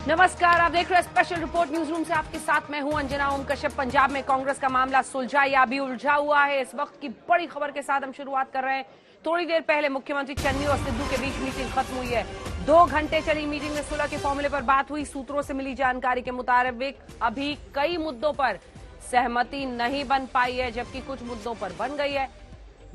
नमस्कार, आप देख रहे हैं स्पेशल रिपोर्ट न्यूज रूम से। आपके साथ मैं हूं अंजना ओम कश्यप। पंजाब में कांग्रेस का मामला सुलझा या अभी उलझा हुआ है, इस वक्त की बड़ी खबर के साथ हम शुरुआत कर रहे हैं। थोड़ी देर पहले मुख्यमंत्री चन्नी और सिद्धू के बीच मीटिंग खत्म हुई है। 2 घंटे चली मीटिंग में सुलह के फॉर्मूले पर बात हुई। सूत्रों से मिली जानकारी के मुताबिक अभी कई मुद्दों पर सहमति नहीं बन पाई है, जबकि कुछ मुद्दों पर बन गई है।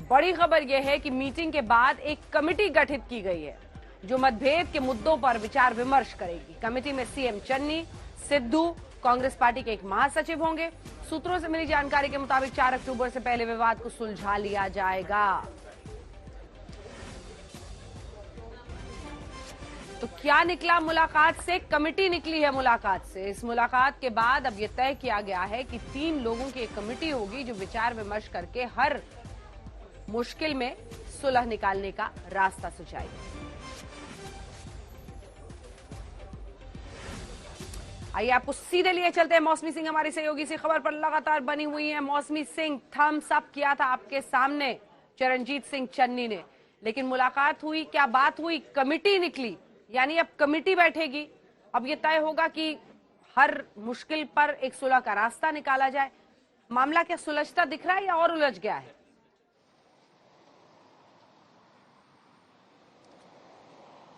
बड़ी खबर यह है कि मीटिंग के बाद एक कमेटी गठित की गई है जो मतभेद के मुद्दों पर विचार विमर्श करेगी। कमेटी में सीएम चन्नी, सिद्धू, कांग्रेस पार्टी के एक महासचिव होंगे। सूत्रों से मिली जानकारी के मुताबिक 4 अक्टूबर से पहले विवाद को सुलझा लिया जाएगा। तो क्या निकला मुलाकात से? कमेटी निकली है मुलाकात से। इस मुलाकात के बाद अब यह तय किया गया है कि 3 लोगों की एक कमेटी होगी जो विचार विमर्श करके हर मुश्किल में सुलह निकालने का रास्ता सुझाएगी। आइए आपको सीधे लिए चलते हैं। मौसमी सिंह हमारी सहयोगी से खबर पर लगातार बनी हुई है। मौसमी सिंह, थम्स अप किया था आपके सामने चरणजीत सिंह चन्नी ने, लेकिन मुलाकात हुई, क्या बात हुई? कमेटी निकली, यानी अब कमेटी बैठेगी। अब यह तय होगा कि हर मुश्किल पर एक सुलह का रास्ता निकाला जाए। मामला क्या सुलझता दिख रहा है या और उलझ गया है?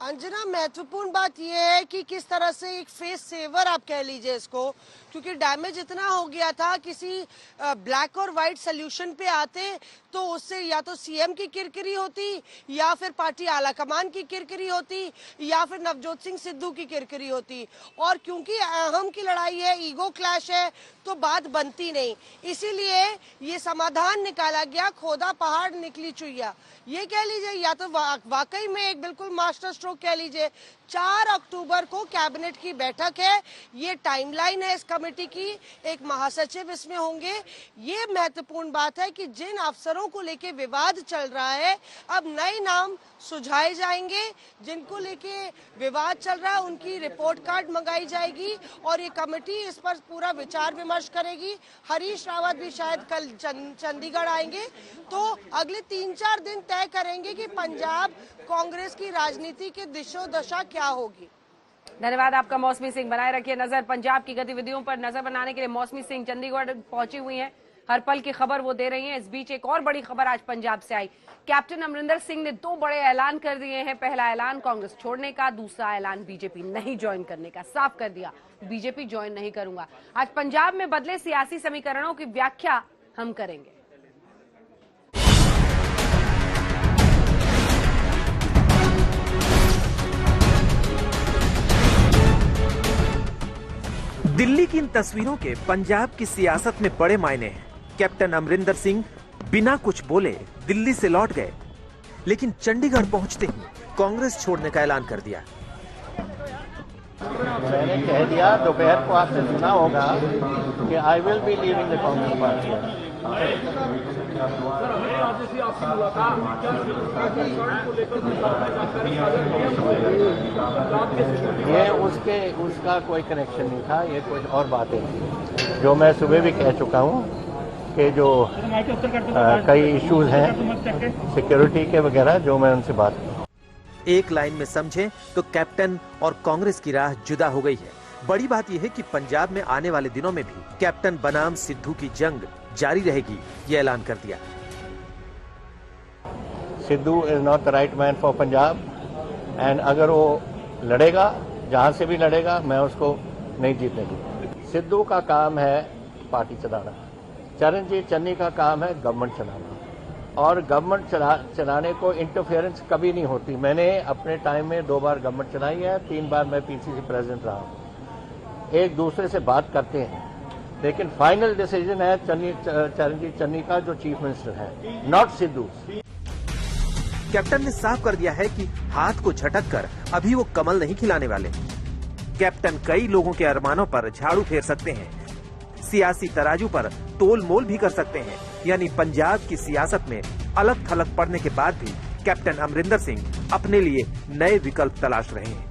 अंजना, महत्वपूर्ण बात यह है कि किस तरह से एक फेस सेवर आप कह लीजिए इसको, क्योंकि डैमेज इतना हो गया था। किसी ब्लैक और व्हाइट सोल्यूशन पे आते तो उससे या तो सीएम की किरकिरी होती, या फिर पार्टी आलाकमान की किरकिरी होती, या फिर नवजोत सिंह सिद्धू की किरकिरी होती। और क्योंकि अहम की लड़ाई है, ईगो क्लैश है, तो बात बनती नहीं। इसीलिए ये समाधान निकाला गया, खोदा पहाड़ निकली चुइया। ये कह लीजिए, या तो वाकई में एक बिल्कुल मास्टर स्ट्रोक कह लीजिए। 4 अक्टूबर को कैबिनेट की बैठक है, ये टाइमलाइन है इस कमेटी की। एक महासचिव इसमें होंगे। ये महत्वपूर्ण बात है कि जिन अफसरों को लेके विवाद चल रहा है, अब नए नाम सुझाए जाएंगे। जिनको लेके विवाद चल रहा है उनकी रिपोर्ट कार्ड मंगाई जाएगी और ये कमेटी इस पर पूरा विचार विमर्श करेगी। हरीश रावत भी शायद कल चंडीगढ़ आएंगे, तो अगले 3-4 दिन तय करेंगे कि पंजाब कांग्रेस की राजनीति की दिशो दशा क्या होगी। धन्यवाद आपका मौसमी सिंह। बनाए रखिए नजर। पंजाब की गतिविधियों पर नजर बनाने के लिए मौसमी सिंह चंडीगढ़ पहुंची हुई हैं। हर पल की खबर वो दे रही हैं। इस बीच एक और बड़ी खबर आज पंजाब से आई। कैप्टन अमरिंदर सिंह ने 2 बड़े ऐलान कर दिए हैं। पहला ऐलान कांग्रेस छोड़ने का, दूसरा ऐलान बीजेपी नहीं ज्वाइन करने का। साफ कर दिया, बीजेपी ज्वाइन नहीं करूंगा। आज पंजाब में बदले सियासी समीकरणों की व्याख्या हम करेंगे। दिल्ली की इन तस्वीरों के पंजाब की सियासत में बड़े मायने हैं। कैप्टन अमरिंदर सिंह बिना कुछ बोले दिल्ली से लौट गए, लेकिन चंडीगढ़ पहुंचते ही कांग्रेस छोड़ने का ऐलान कर दिया। मैंने कह दिया, दोपहर को आपने सुना होगा कि I will be leaving the Congress party. ये उसका कोई कनेक्शन नहीं था, ये कुछ और बातें थी जो मैं सुबह भी कह चुका हूँ कि जो कई इश्यूज हैं सिक्योरिटी के वगैरह, जो मैं उनसे बात की। एक लाइन में समझे तो कैप्टन और कांग्रेस की राह जुदा हो गई है। बड़ी बात यह है कि पंजाब में आने वाले दिनों में भी कैप्टन बनाम सिद्धू की जंग जारी रहेगी, ये ऐलान कर दिया। Sidhu is not the right man for Punjab, and अगर वो लड़ेगा, जहां से भी लड़ेगा, मैं उसको नहीं जीतने दूंगा। सिद्धू का काम है पार्टी चलाना, चरणजीत चन्नी का काम है गवर्नमेंट चलाना, और गवर्नमेंट चलाने को इंटरफेरेंस कभी नहीं होती। मैंने अपने टाइम में 2 बार गवर्नमेंट चलाई है, 3 बार मैं पीसीसी प्रेसिडेंट रहा हूँ। एक दूसरे से बात करते हैं, लेकिन फाइनल डिसीजन है चरणजीत चन्नी का, जो चीफ मिनिस्टर है, नॉट सिद्धू। कैप्टन ने साफ कर दिया है कि हाथ को झटक कर अभी वो कमल नहीं खिलाने वाले। कैप्टन कई लोगों के अरमानों पर झाड़ू फेर सकते हैं, सियासी तराजू पर तोल मोल भी कर सकते हैं। यानी पंजाब की सियासत में अलग थलग पड़ने के बाद भी कैप्टन अमरिंदर सिंह अपने लिए नए विकल्प तलाश रहे हैं।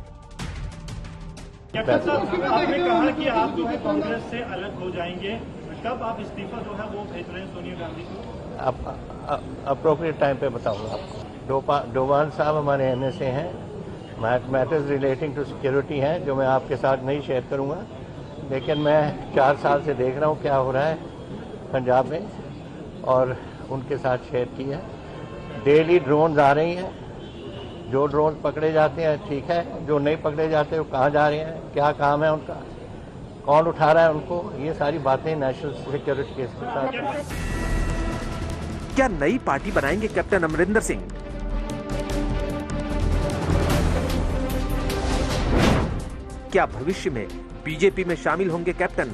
कैप्टन साहब, आपने कहा कि आप जो है कांग्रेस से अलग हो जाएंगे, कब आप इस्तीफा जो है वो भेज रहे हैं सोनिया गांधी को? अप्रोप्रिएट टाइम पे बताऊंगा आपको। डोभाल साहब हमारे एमएसए हैं, मैटर्स रिलेटिंग टू सिक्योरिटी हैं जो मैं आपके साथ नहीं शेयर करूंगा, लेकिन मैं 4 साल से देख रहा हूं क्या हो रहा है पंजाब में और उनके साथ शेयर की है। डेली ड्रोन्स आ रही हैं, जो ड्रोन पकड़े जाते हैं ठीक है, जो नहीं पकड़े जाते वो कहाँ जा रहे हैं, क्या काम है उनका, कौन उठा रहा है उनको, ये सारी बातें नेशनल सिक्योरिटी के साथ। क्या नई पार्टी बनाएंगे कैप्टन अमरिंदर सिंह? क्या भविष्य में बीजेपी में शामिल होंगे कैप्टन?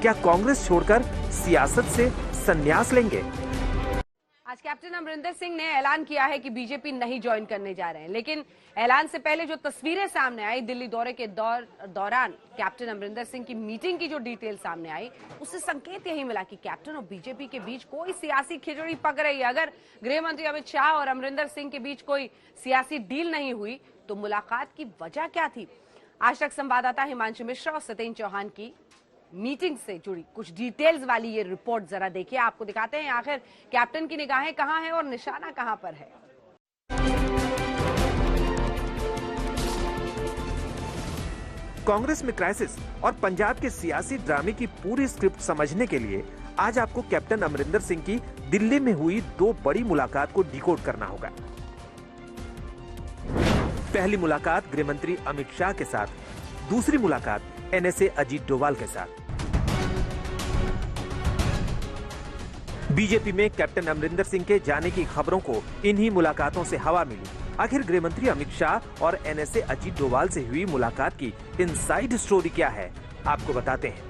क्या कांग्रेस छोड़कर सियासत से संन्यास लेंगे? आज कैप्टन अमरिंदर सिंह ने ऐलान किया है कि बीजेपी नहीं ज्वाइन करने जा रहे हैं, लेकिन ऐलान से पहले जो तस्वीरें सामने आई दिल्ली दौरे के दौरान कैप्टन अमरिंदर सिंह की मीटिंग की जो डिटेल सामने आई, उससे संकेत यही मिला कि कैप्टन और बीजेपी के बीच कोई सियासी खिचड़ी पक रही है। अगर गृह मंत्री अमित शाह और अमरिंदर सिंह के बीच कोई सियासी डील नहीं हुई तो मुलाकात की वजह क्या थी? आज तक संवाददाता हिमांशु मिश्रा और सतेन चौहान की मीटिंग से जुड़ी कुछ डिटेल्स वाली ये रिपोर्ट जरा देखिए। आपको दिखाते हैं आखिर कैप्टन की निगाहें कहां हैं और निशाना कहां पर है। कांग्रेस में क्राइसिस और पंजाब के सियासी ड्रामे की पूरी स्क्रिप्ट समझने के लिए आज आपको कैप्टन अमरिंदर सिंह की दिल्ली में हुई 2 बड़ी मुलाकात को डिकोड करना होगा। पहली मुलाकात गृह मंत्री अमित शाह के साथ, दूसरी मुलाकात एनएसए अजीत डोभाल के साथ। बीजेपी में कैप्टन अमरिंदर सिंह के जाने की खबरों को इन्हीं मुलाकातों से हवा मिली। आखिर गृह मंत्री अमित शाह और एनएसए अजीत डोभाल से हुई मुलाकात की इनसाइड स्टोरी क्या है, आपको बताते हैं।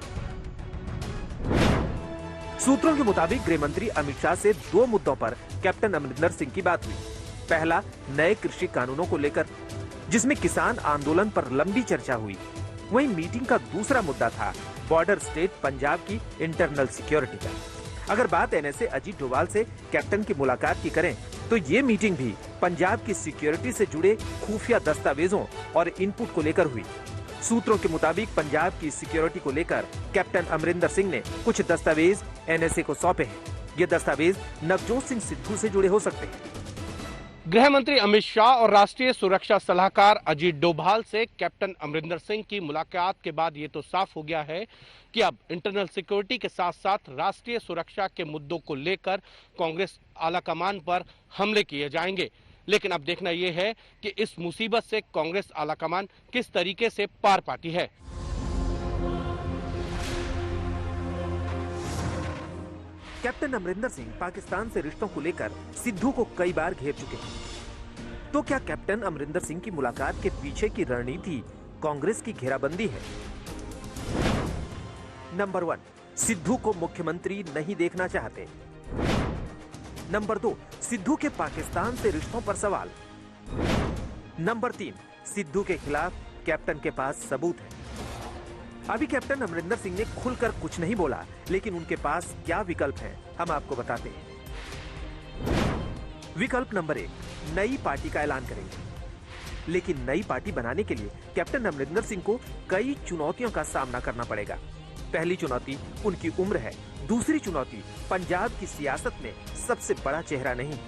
सूत्रों के मुताबिक गृह मंत्री अमित शाह से 2 मुद्दों पर कैप्टन अमरिंदर सिंह की बात हुई। पहला, नए कृषि कानूनों को लेकर, जिसमें किसान आंदोलन पर लंबी चर्चा हुई। वहीं मीटिंग का दूसरा मुद्दा था बॉर्डर स्टेट पंजाब की इंटरनल सिक्योरिटी का। अगर बात एनएसए अजीत डोभाल से कैप्टन की मुलाकात की करें तो ये मीटिंग भी पंजाब की सिक्योरिटी से जुड़े खुफिया दस्तावेजों और इनपुट को लेकर हुई। सूत्रों के मुताबिक पंजाब की सिक्योरिटी को लेकर कैप्टन अमरिंदर सिंह ने कुछ दस्तावेज एनएसए को सौंपे हैं। ये दस्तावेज नवजोत सिंह सिद्धू से जुड़े हो सकते हैं। गृह मंत्री अमित शाह और राष्ट्रीय सुरक्षा सलाहकार अजीत डोभाल से कैप्टन अमरिंदर सिंह की मुलाकात के बाद ये तो साफ हो गया है कि अब इंटरनल सिक्योरिटी के साथ साथ राष्ट्रीय सुरक्षा के मुद्दों को लेकर कांग्रेस आलाकमान पर हमले किए जाएंगे। लेकिन अब देखना यह है कि इस मुसीबत से कांग्रेस आलाकमान किस तरीके से पार पाती है। कैप्टन अमरिंदर सिंह पाकिस्तान से रिश्तों को लेकर सिद्धू को कई बार घेर चुके हैं। तो क्या कैप्टन अमरिंदर सिंह की मुलाकात के पीछे की रणनीति कांग्रेस की घेराबंदी है? नंबर 1, सिद्धू को मुख्यमंत्री नहीं देखना चाहते। नंबर 2, सिद्धू के पाकिस्तान से रिश्तों पर सवाल। नंबर 3, सिद्धू के खिलाफ कैप्टन के पास सबूत है। अभी कैप्टन अमरिंदर सिंह ने खुलकर कुछ नहीं बोला, लेकिन उनके पास क्या विकल्प हैं, हम आपको बताते हैं। विकल्प नंबर 1, नई पार्टी का ऐलान करेंगे। लेकिन नई पार्टी बनाने के लिए कैप्टन अमरिंदर सिंह को कई चुनौतियों का सामना करना पड़ेगा। पहली चुनौती उनकी उम्र है। दूसरी चुनौती पंजाब की सियासत में सबसे बड़ा चेहरा नहीं।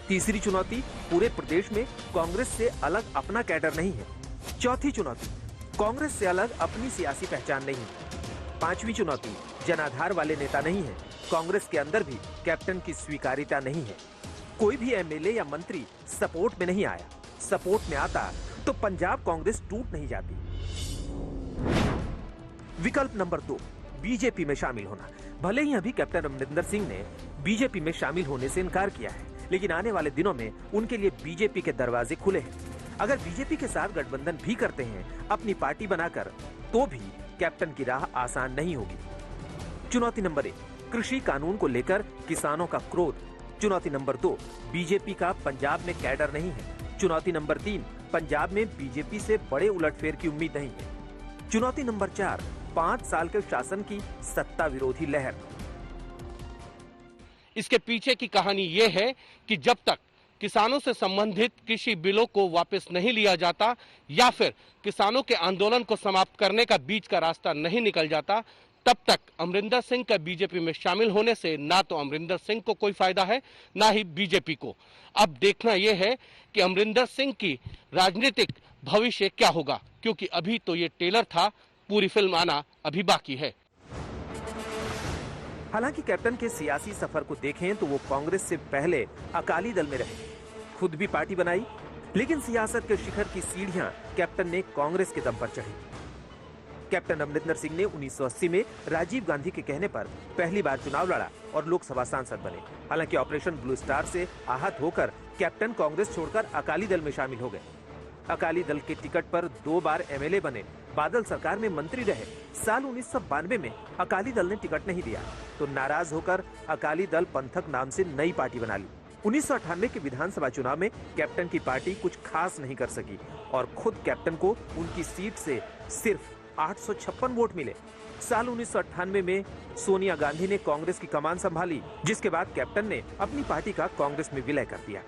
तीसरी चुनौती पूरे प्रदेश में कांग्रेस से अलग अपना कैडर नहीं है। चौथी चुनौती कांग्रेस से अलग अपनी सियासी पहचान नहीं। पांचवी चुनौती जनाधार वाले नेता नहीं है। कांग्रेस के अंदर भी कैप्टन की स्वीकार्यता नहीं है। कोई भी एमएलए या मंत्री सपोर्ट में नहीं आया। सपोर्ट में आता तो पंजाब कांग्रेस टूट नहीं जाती। विकल्प नंबर 2, बीजेपी में शामिल होना। भले ही अभी कैप्टन अमरिंदर सिंह ने बीजेपी में शामिल होने से इनकार किया है, लेकिन आने वाले दिनों में उनके लिए बीजेपी के दरवाजे खुले हैं। अगर बीजेपी के साथ गठबंधन भी करते हैं अपनी पार्टी बनाकर, तो भी कैप्टन की राह आसान नहीं होगी। चुनौती नंबर 1, कृषि कानून को लेकर किसानों का क्रोध। चुनौती नंबर 2, बीजेपी का पंजाब में कैडर नहीं है। चुनौती नंबर 3, पंजाब में बीजेपी से बड़े उलटफेर की उम्मीद नहीं है। चुनौती नंबर 4, 5 साल के शासन की सत्ता विरोधी लहर। इसके पीछे की कहानी ये है कि जब तक किसानों से संबंधित कृषि बिलों को वापस नहीं लिया जाता या फिर किसानों के आंदोलन को समाप्त करने का बीच का रास्ता नहीं निकल जाता, तब तक अमरिंदर सिंह का बीजेपी में शामिल होने से ना तो अमरिंदर सिंह को कोई फायदा है, ना ही बीजेपी को। अब देखना यह है कि अमरिंदर सिंह की राजनीतिक भविष्य क्या होगा, क्योंकि अभी तो ये टेलर था, पूरी फिल्म आना अभी बाकी है। हालांकि कैप्टन के सियासी सफर को देखें तो वो कांग्रेस से पहले अकाली दल में रहे, खुद भी पार्टी बनाई, लेकिन सियासत के शिखर की सीढ़ियां कैप्टन ने कांग्रेस के दम पर चढ़ी। कैप्टन अमरिंदर सिंह ने 1980 में राजीव गांधी के कहने पर पहली बार चुनाव लड़ा और लोकसभा सांसद बने। हालांकि ऑपरेशन ब्लू स्टार से आहत होकर कैप्टन कांग्रेस छोड़कर अकाली दल में शामिल हो गए। अकाली दल के टिकट पर 2 बार एमएलए बने, बादल सरकार में मंत्री रहे। साल 1992 में अकाली दल ने टिकट नहीं दिया तो नाराज होकर अकाली दल पंथक नाम से नई पार्टी बना ली। 1998 के विधानसभा चुनाव में कैप्टन की पार्टी कुछ खास नहीं कर सकी और खुद कैप्टन को उनकी सीट से सिर्फ 856 वोट मिले। साल 1998 में सोनिया गांधी ने कांग्रेस की कमान संभाली, जिसके बाद कैप्टन ने अपनी पार्टी का कांग्रेस में विलय कर दिया।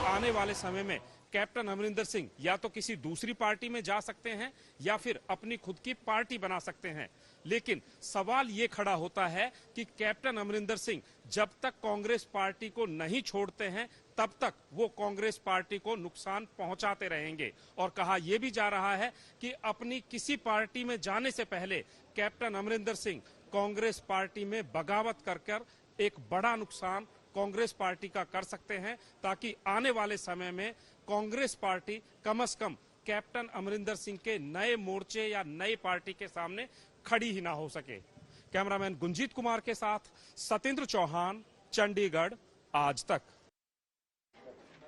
आने वाले समय में कैप्टन अमरिंदर सिंह या तो किसी दूसरी पार्टी में जा सकते हैं या फिर अपनी खुद की पार्टी बना सकते हैं, लेकिन सवाल ये खड़ा होता है कि कैप्टन अमरिंदर सिंह जब तक कांग्रेस पार्टी को नहीं छोड़ते हैं तब तक वो कांग्रेस पार्टी को नुकसान पहुंचाते रहेंगे। और कहा यह भी जा रहा है कि अपनी किसी पार्टी में जाने से पहले कैप्टन अमरिंदर सिंह कांग्रेस पार्टी में बगावत कर एक बड़ा नुकसान कांग्रेस पार्टी का कर सकते हैं, ताकि आने वाले समय में कांग्रेस पार्टी कम से कम कैप्टन अमरिंदर सिंह के नए मोर्चे या नई पार्टी के सामने खड़ी ही ना हो सके। कैमरामैन गुंजीत कुमार के साथ सतेंद्र चौहान, चंडीगढ़, आज तक।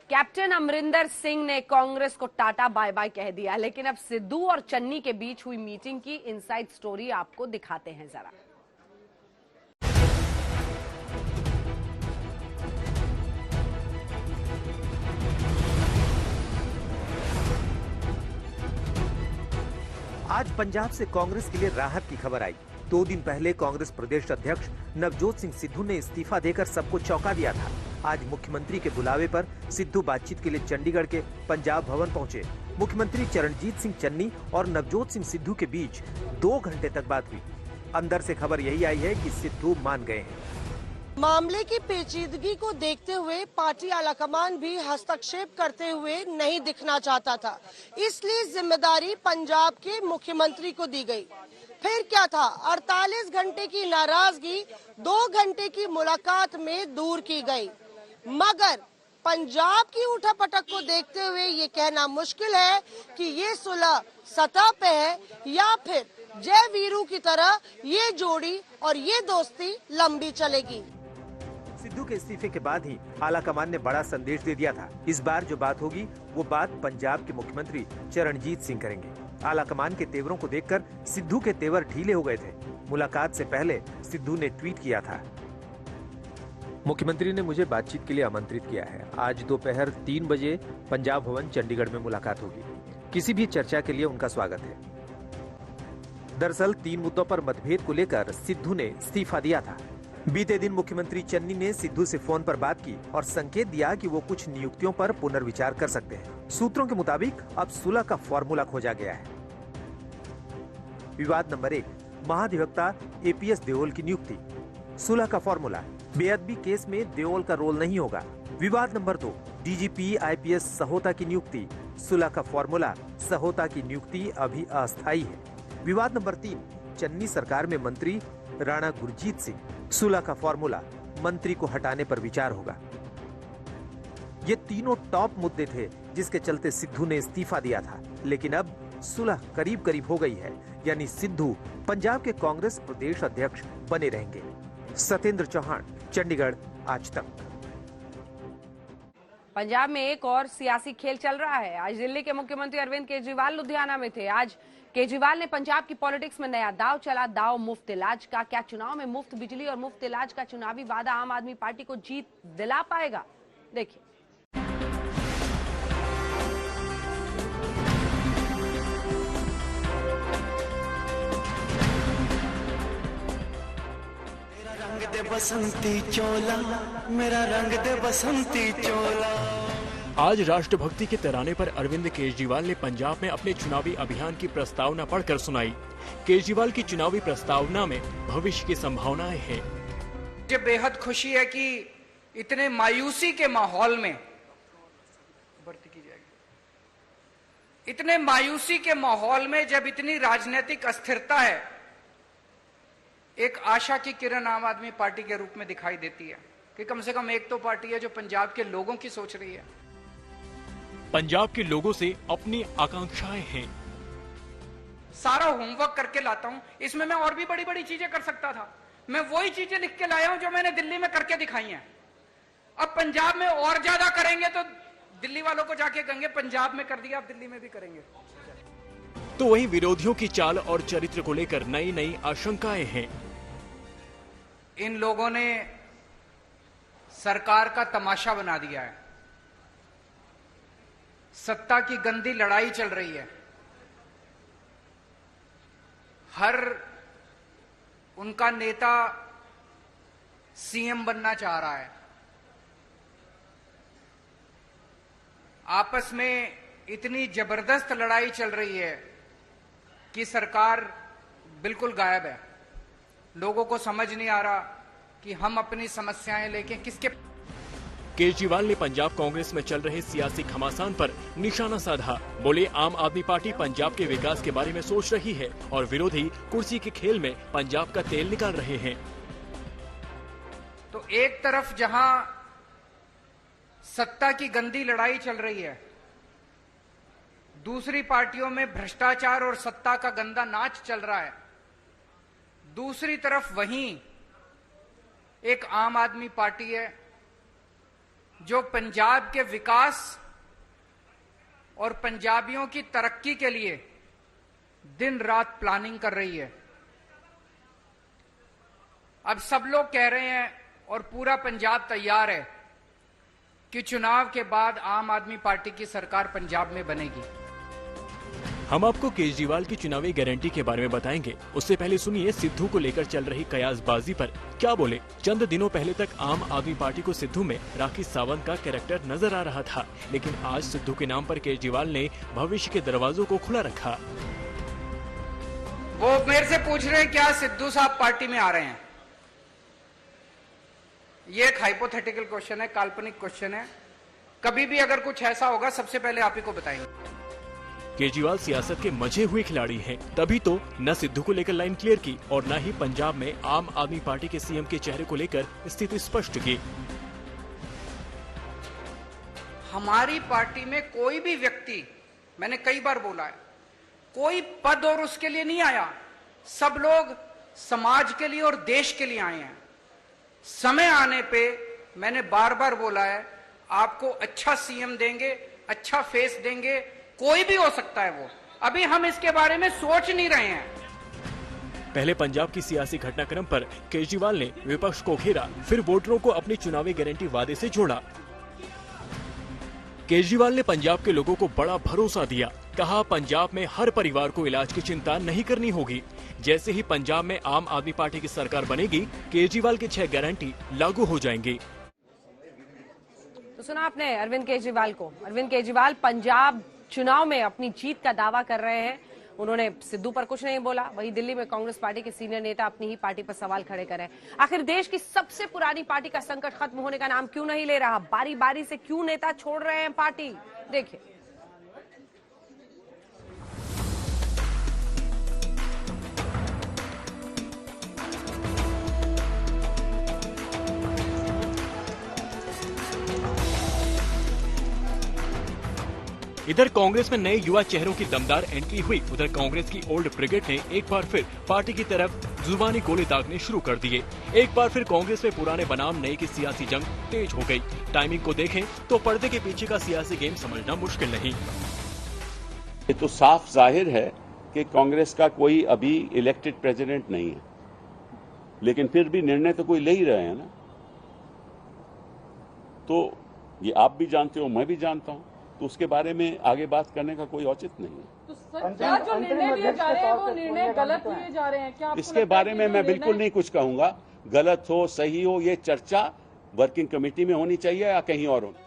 कैप्टन अमरिंदर सिंह ने कांग्रेस को टाटा बाय बाय कह दिया, लेकिन अब सिद्धू और चन्नी के बीच हुई मीटिंग की इनसाइड स्टोरी आपको दिखाते हैं जरा। आज पंजाब से कांग्रेस के लिए राहत की खबर आई। 2 दिन पहले कांग्रेस प्रदेश अध्यक्ष नवजोत सिंह सिद्धू ने इस्तीफा देकर सबको चौंका दिया था। आज मुख्यमंत्री के बुलावे पर सिद्धू बातचीत के लिए चंडीगढ़ के पंजाब भवन पहुंचे। मुख्यमंत्री चरणजीत सिंह चन्नी और नवजोत सिंह सिद्धू के बीच 2 घंटे तक बात हुई। अंदर से खबर यही आई है कि सिद्धू मान गए हैं। मामले की पेचीदगी को देखते हुए पार्टी आलाकमान भी हस्तक्षेप करते हुए नहीं दिखना चाहता था, इसलिए जिम्मेदारी पंजाब के मुख्यमंत्री को दी गई। फिर क्या था, 48 घंटे की नाराजगी 2 घंटे की मुलाकात में दूर की गई। मगर पंजाब की उठापटक को देखते हुए ये कहना मुश्किल है कि ये सुलह सतह पे है या फिर जय वीरू की तरह ये जोड़ी और ये दोस्ती लंबी चलेगी। सिद्धू के इस्तीफे के बाद ही आलाकमान ने बड़ा संदेश दे दिया था। इस बार जो बात होगी वो बात पंजाब के मुख्यमंत्री चरणजीत सिंह करेंगे। आलाकमान के तेवरों को देखकर सिद्धू के तेवर ढीले हो गए थे। मुलाकात से पहले सिद्धू ने ट्वीट किया था, मुख्यमंत्री ने मुझे बातचीत के लिए आमंत्रित किया है। आज दोपहर 3 बजे पंजाब भवन चंडीगढ़ में मुलाकात होगी। किसी भी चर्चा के लिए उनका स्वागत है। दरअसल 3 मुद्दों पर मतभेद को लेकर सिद्धू ने इस्तीफा दिया था। बीते दिन मुख्यमंत्री चन्नी ने सिद्धू से फोन पर बात की और संकेत दिया कि वो कुछ नियुक्तियों पर पुनर्विचार कर सकते हैं। सूत्रों के मुताबिक अब सुलह का फॉर्मूला खोजा गया है। विवाद नंबर 1, महाधिवक्ता एपीएस देओल की नियुक्ति। सुलह का फॉर्मूला, बेअदबी केस में देओल का रोल नहीं होगा। विवाद नंबर 2, डीजीपी आईपीएस सहोता की नियुक्ति। सुलह का फॉर्मूला, सहोता की नियुक्ति अभी अस्थायी है। विवाद नंबर 3, चन्नी सरकार में मंत्री राणा गुरजीत सिंह। सुलह का फॉर्मूला, मंत्री को हटाने पर विचार होगा। ये तीनों टॉप मुद्दे थे जिसके चलते सिद्धू ने इस्तीफा दिया था, लेकिन अब सुलह करीब करीब हो गई है, यानी सिद्धू पंजाब के कांग्रेस प्रदेश अध्यक्ष बने रहेंगे। सतेंद्र चौहान, चंडीगढ़, आज तक। पंजाब में एक और सियासी खेल चल रहा है। आज दिल्ली के मुख्यमंत्री अरविंद केजरीवाल लुधियाना में थे। आज केजरीवाल ने पंजाब की पॉलिटिक्स में नया दांव चला, दांव मुफ्त इलाज का। क्या चुनाव में मुफ्त बिजली और मुफ्त इलाज का चुनावी वादा आम आदमी पार्टी को जीत दिला पाएगा? देखिए। मेरा रंग दे बसंती चोला, मेरा रंग दे बसंती चोला। आज राष्ट्रभक्ति के तराने पर अरविंद केजरीवाल ने पंजाब में अपने चुनावी अभियान की प्रस्तावना पढ़कर सुनाई। केजरीवाल की चुनावी प्रस्तावना में भविष्य की संभावनाएं हैं। मुझे बेहद खुशी है कि इतने मायूसी के माहौल में जब इतनी राजनीतिक अस्थिरता है, एक आशा की किरण आम आदमी पार्टी के रूप में दिखाई देती है कि कम से कम एक तो पार्टी है जो पंजाब के लोगों की सोच रही है। पंजाब के लोगों से अपनी आकांक्षाएं हैं। सारा होमवर्क करके लाता हूं, इसमें मैं और भी बड़ी बड़ी चीजें कर सकता था। मैं वही चीजें लिख के लाया हूं जो मैंने दिल्ली में करके दिखाई हैं। अब पंजाब में और ज्यादा करेंगे तो दिल्ली वालों को जाके कहेंगे पंजाब में कर दिया, अब दिल्ली में भी करेंगे। तो वहीं विरोधियों की चाल और चरित्र को लेकर नई नई आशंकाएं हैं। इन लोगों ने सरकार का तमाशा बना दिया है। सत्ता की गंदी लड़ाई चल रही है। हर उनका नेता सीएम बनना चाह रहा है। आपस में इतनी जबरदस्त लड़ाई चल रही है कि सरकार बिल्कुल गायब है। लोगों को समझ नहीं आ रहा कि हम अपनी समस्याएं लेके किसके। केजरीवाल ने पंजाब कांग्रेस में चल रहे सियासी घमासान पर निशाना साधा। बोले, आम आदमी पार्टी पंजाब के विकास के बारे में सोच रही है और विरोधी कुर्सी के खेल में पंजाब का तेल निकाल रहे हैं। तो एक तरफ जहां सत्ता की गंदी लड़ाई चल रही है, दूसरी पार्टियों में भ्रष्टाचार और सत्ता का गंदा नाच चल रहा है। दूसरी तरफ वहीं एक आम आदमी पार्टी है जो पंजाब के विकास और पंजाबियों की तरक्की के लिए दिन रात प्लानिंग कर रही है। अब सब लोग कह रहे हैं और पूरा पंजाब तैयार है कि चुनाव के बाद आम आदमी पार्टी की सरकार पंजाब में बनेगी। हम आपको केजरीवाल की चुनावी गारंटी के बारे में बताएंगे। उससे पहले सुनिए सिद्धू को लेकर चल रही कयासबाजी पर क्या बोले। चंद दिनों पहले तक आम आदमी पार्टी को सिद्धू में राखी सावंत का कैरेक्टर नजर आ रहा था, लेकिन आज सिद्धू के नाम पर केजरीवाल ने भविष्य के दरवाजों को खुला रखा। वो मेरे से पूछ रहे हैं क्या सिद्धू साहब पार्टी में आ रहे हैं। ये एक हाइपोथेटिकल क्वेश्चन है, काल्पनिक क्वेश्चन है। कभी भी अगर कुछ ऐसा होगा सबसे पहले आप ही को बताएंगे। केजरीवाल सियासत के मजे हुए खिलाड़ी हैं, तभी तो न सिद्धू को लेकर लाइन क्लियर की और न ही पंजाब में आम आदमी पार्टी के सीएम के चेहरे को लेकर स्थिति स्पष्ट की। हमारी पार्टी में कोई भी व्यक्ति, मैंने कई बार बोला है, कोई पद और उसके लिए नहीं आया। सब लोग समाज के लिए और देश के लिए आए हैं। समय आने पे मैंने बार बार बोला है, आपको अच्छा सीएम देंगे, अच्छा फेस देंगे, कोई भी हो सकता है वो। अभी हम इसके बारे में सोच नहीं रहे हैं। पहले पंजाब की सियासी घटनाक्रम पर केजरीवाल ने विपक्ष को घेरा, फिर वोटरों को अपनी चुनावी गारंटी वादे से जोड़ा। केजरीवाल ने पंजाब के लोगों को बड़ा भरोसा दिया। कहा, पंजाब में हर परिवार को इलाज की चिंता नहीं करनी होगी। जैसे ही पंजाब में आम आदमी पार्टी की सरकार बनेगी, केजरीवाल की 6 गारंटी लागू हो जाएंगी। तो सुना आपने अरविंद केजरीवाल को। अरविंद केजरीवाल पंजाब चुनाव में अपनी जीत का दावा कर रहे हैं। उन्होंने सिद्धू पर कुछ नहीं बोला। वहीं दिल्ली में कांग्रेस पार्टी के सीनियर नेता अपनी ही पार्टी पर सवाल खड़े करें। आखिर देश की सबसे पुरानी पार्टी का संकट खत्म होने का नाम क्यों नहीं ले रहा? बारी बारी से क्यों नेता छोड़ रहे हैं पार्टी? देखिए। इधर कांग्रेस में नए युवा चेहरों की दमदार एंट्री हुई। उधर कांग्रेस की ओल्ड ब्रिगेड ने एक बार फिर पार्टी की तरफ जुबानी गोले दागने शुरू कर दिए। एक बार फिर कांग्रेस में पुराने बनाम नए की सियासी जंग तेज हो गई। टाइमिंग को देखें तो पर्दे के पीछे का सियासी गेम समझना मुश्किल नहीं। ये तो साफ जाहिर है कि कांग्रेस का कोई अभी इलेक्टेड प्रेसिडेंट नहीं है, लेकिन फिर भी निर्णय तो कोई ले ही रहे हैं ना। तो ये आप भी जानते हो, मैं भी जानता हूं, तो उसके बारे में आगे बात करने का कोई औचित्य नहीं है। तो सर, जो निर्णय लिए जा रहे हैं वो निर्णय गलत लिए जा रहे हैं क्या? इसके बारे में मैं बिल्कुल नहीं कुछ कहूंगा। गलत हो सही हो, ये चर्चा वर्किंग कमेटी में होनी चाहिए या कहीं और होनी।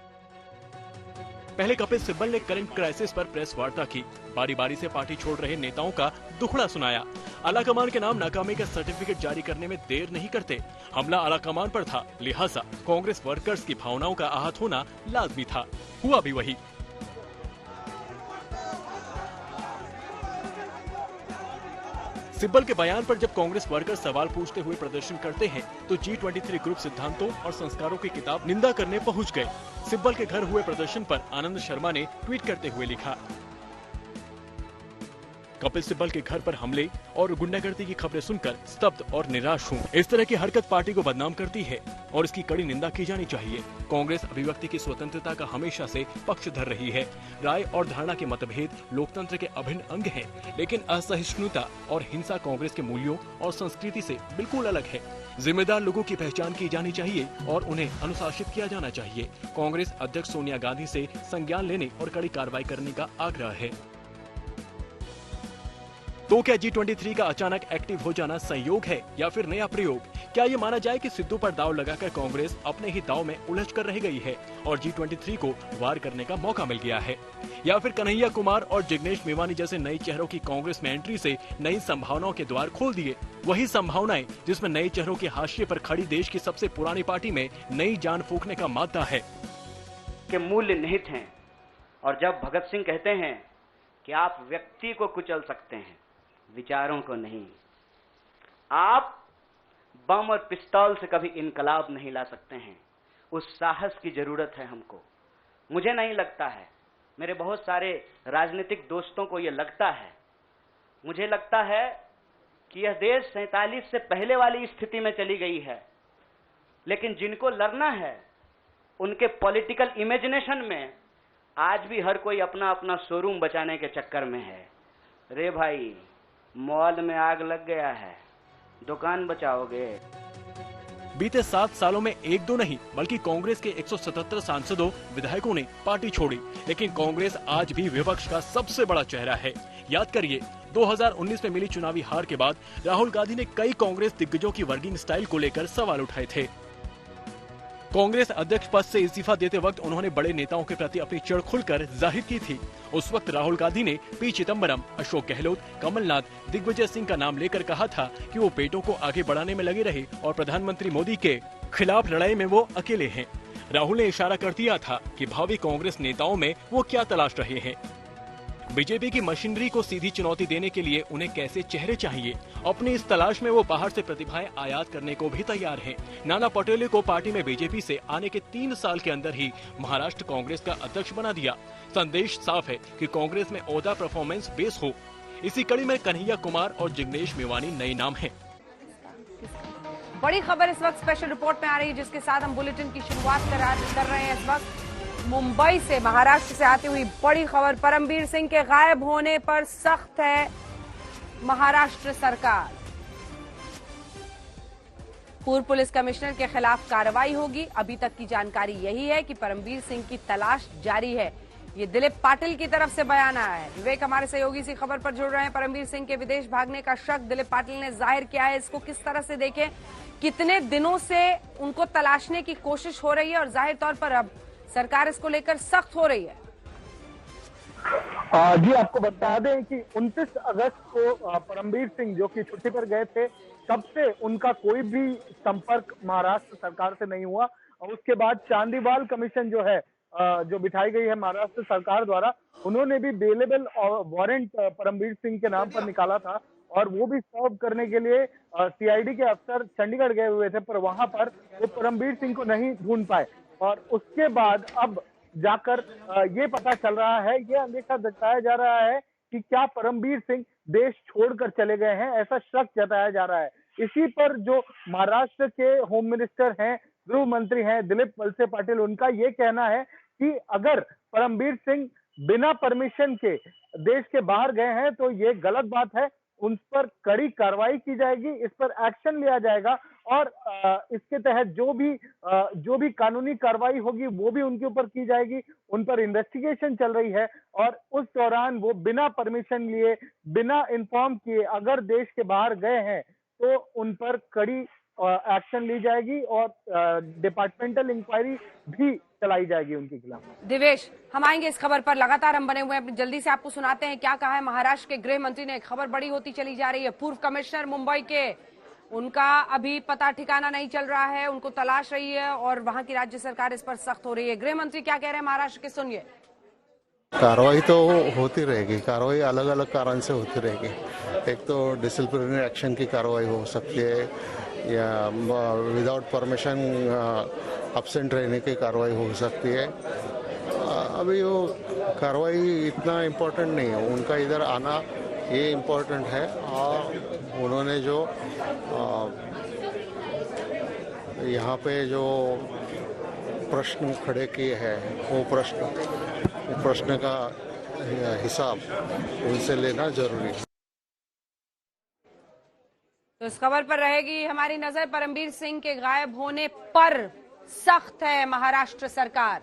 पहले कपिल सिब्बल ने करंट क्राइसिस पर प्रेस वार्ता की, बारी बारी से पार्टी छोड़ रहे नेताओं का दुखड़ा सुनाया। आलाकमान के नाम नाकामी का सर्टिफिकेट जारी करने में देर नहीं करते। हमला आलाकमान पर था, लिहाजा कांग्रेस वर्कर्स की भावनाओं का आहत होना लाजमी था। हुआ भी वही। सिब्बल के बयान पर जब कांग्रेस वर्कर सवाल पूछते हुए प्रदर्शन करते हैं तो G23 ग्रुप सिद्धांतों और संस्कारों की किताब निंदा करने पहुंच गए। सिब्बल के घर हुए प्रदर्शन पर आनंद शर्मा ने ट्वीट करते हुए लिखा, कपिल सिब्बल के घर पर हमले और गुंडागर्दी की खबरें सुनकर स्तब्ध और निराश हूँ। इस तरह की हरकत पार्टी को बदनाम करती है और इसकी कड़ी निंदा की जानी चाहिए। कांग्रेस अभिव्यक्ति की स्वतंत्रता का हमेशा से पक्ष धर रही है। राय और धारणा के मतभेद लोकतंत्र के अभिन्न अंग हैं, लेकिन असहिष्णुता और हिंसा कांग्रेस के मूल्यों और संस्कृति से बिल्कुल अलग है। जिम्मेदार लोगों की पहचान की जानी चाहिए और उन्हें अनुशासित किया जाना चाहिए। कांग्रेस अध्यक्ष सोनिया गांधी से संज्ञान लेने और कड़ी कार्रवाई करने का आग्रह है। तो क्या G23 का अचानक एक्टिव हो जाना संयोग है या फिर नया प्रयोग? क्या ये माना जाए कि सिद्धू पर दाव लगाकर कांग्रेस अपने ही दाव में उलझ कर रह गई है और G23 को वार करने का मौका मिल गया है? या फिर कन्हैया कुमार और जिग्नेश मेवानी जैसे नए चेहरों की कांग्रेस में एंट्री से नई संभावनाओं के द्वार खोल दिए? वही संभावनाएं जिसमें नए चेहरों के हाशिए पर खड़ी देश की सबसे पुरानी पार्टी में नई जान फूंकने का मादा है। के मूल्य निहित हैं, और जब भगत सिंह कहते हैं कि आप व्यक्ति को कुचल सकते हैं, विचारों को नहीं, आप बम और पिस्तौल से कभी इनकलाब नहीं ला सकते हैं। उस साहस की जरूरत है हमको। मुझे नहीं लगता है, मेरे बहुत सारे राजनीतिक दोस्तों को यह लगता है। मुझे लगता है कि यह देश 47 से पहले वाली स्थिति में चली गई है, लेकिन जिनको लड़ना है उनके पॉलिटिकल इमेजिनेशन में आज भी हर कोई अपना अपना शोरूम बचाने के चक्कर में है। रे भाई, मॉल में आग लग गया है, दुकान बचाओगे? बीते 7 सालों में एक दो नहीं बल्कि कांग्रेस के 177 सांसदों विधायकों ने पार्टी छोड़ी, लेकिन कांग्रेस आज भी विपक्ष का सबसे बड़ा चेहरा है। याद करिए, 2019 में मिली चुनावी हार के बाद राहुल गांधी ने कई कांग्रेस दिग्गजों की वर्किंग स्टाइल को लेकर सवाल उठाए थे। कांग्रेस अध्यक्ष पद से इस्तीफा देते वक्त उन्होंने बड़े नेताओं के प्रति अपनी चिढ़ खुलकर जाहिर की थी। उस वक्त राहुल गांधी ने पी चिदम्बरम, अशोक गहलोत, कमलनाथ, दिग्विजय सिंह का नाम लेकर कहा था कि वो पेटों को आगे बढ़ाने में लगे रहे और प्रधानमंत्री मोदी के खिलाफ लड़ाई में वो अकेले हैं। राहुल ने इशारा कर दिया था कि भावी कांग्रेस नेताओं में वो क्या तलाश रहे हैं। बीजेपी की मशीनरी को सीधी चुनौती देने के लिए उन्हें कैसे चेहरे चाहिए, अपनी इस तलाश में वो बाहर से प्रतिभाएं आयात करने को भी तैयार हैं। नाना पटोले को पार्टी में बीजेपी से आने के 3 साल के अंदर ही महाराष्ट्र कांग्रेस का अध्यक्ष बना दिया। संदेश साफ है कि कांग्रेस में ओहदा परफॉर्मेंस बेस हो। इसी कड़ी में कन्हैया कुमार और जिग्नेश मेवानी नए नाम हैं। बड़ी खबर इस वक्त स्पेशल रिपोर्ट में आ रही है, जिसके साथ हम बुलेटिन की शुरुआत कर रहे हैं। इस वक्त मुंबई से, महाराष्ट्र से आती हुई बड़ी खबर, परमबीर सिंह के गायब होने पर सख्त है महाराष्ट्र सरकार। पूर्व पुलिस कमिश्नर के खिलाफ कार्रवाई होगी। अभी तक की जानकारी यही है कि परमबीर सिंह की तलाश जारी है। ये दिलीप पाटिल की तरफ से बयान आया है। विवेक हमारे सहयोगी इसी खबर पर जुड़ रहे हैं। परमबीर सिंह के विदेश भागने का शक दिलीप पाटिल ने जाहिर किया है। इसको किस तरह से देखें? कितने दिनों से उनको तलाशने की कोशिश हो रही है और जाहिर तौर पर अब सरकार इसको लेकर सख्त हो रही है। जी, आपको बता दें कि 29 अगस्त को परमबीर सिंह जो कि छुट्टी पर गए थे, तब से उनका कोई भी संपर्क महाराष्ट्र सरकार से नहीं हुआ। और उसके बाद चांदीवाल कमीशन जो है, जो बिठाई गई है महाराष्ट्र सरकार द्वारा, उन्होंने भी बेलेबल वारंट परमबीर सिंह के नाम पर निकाला था और वो भी सर्व करने के लिए सीआईडी के अफसर चंडीगढ़ गए हुए थे, पर वहां पर वो परमबीर सिंह को नहीं ढूंढ पाए। और उसके बाद अब जाकर ये पता चल रहा है, ये अंदेशा जताया जा रहा है कि क्या परमबीर सिंह देश छोड़कर चले गए हैं, ऐसा शक जताया जा रहा है। इसी पर जो महाराष्ट्र के होम मिनिस्टर हैं, गृह मंत्री हैं दिलीप वलसे पाटिल, उनका ये कहना है कि अगर परमबीर सिंह बिना परमिशन के देश के बाहर गए हैं तो ये गलत बात है। उन पर कड़ी कार्रवाई की जाएगी, इस पर एक्शन लिया जाएगा और इसके तहत जो भी कानूनी कार्रवाई होगी वो भी उनके ऊपर की जाएगी। उन पर इन्वेस्टिगेशन चल रही है और उस दौरान वो बिना परमिशन लिए, बिना इन्फॉर्म किए अगर देश के बाहर गए हैं तो उन पर कड़ी एक्शन ली जाएगी और डिपार्टमेंटल इंक्वायरी भी चलाई जाएगी उनके खिलाफ। दिवेश, हम आएंगे इस खबर पर, लगातार हम बने हुए हैं, जल्दी से आपको सुनाते हैं क्या कहा है महाराष्ट्र के गृह मंत्री ने। खबर बड़ी होती चली जा रही है, पूर्व कमिश्नर मुंबई के, उनका अभी पता ठिकाना नहीं चल रहा है, उनको तलाश रही है और वहां की राज्य सरकार इस पर सख्त हो रही है। गृह मंत्री क्या कह रहे हैं महाराष्ट्र के, सुनिए। कार्रवाई तो होती रहेगी, कार्रवाई अलग अलग कारण से होती रहेगी। एक तो डिसिप्लिनरी एक्शन की कार्रवाई हो सकती है, या विदाउट परमिशन एब्सेंट रहने की कार्रवाई हो सकती है। अभी वो कार्रवाई इतना इम्पोर्टेंट नहीं है, उनका इधर आना ये इम्पोर्टेंट है। और उन्होंने जो यहाँ पे जो प्रश्न खड़े किए हैं, वो प्रश्न का हिसाब उनसे लेना जरूरी है। तो इस खबर पर रहेगी हमारी नजर। परमबीर सिंह के गायब होने पर सख्त है महाराष्ट्र सरकार।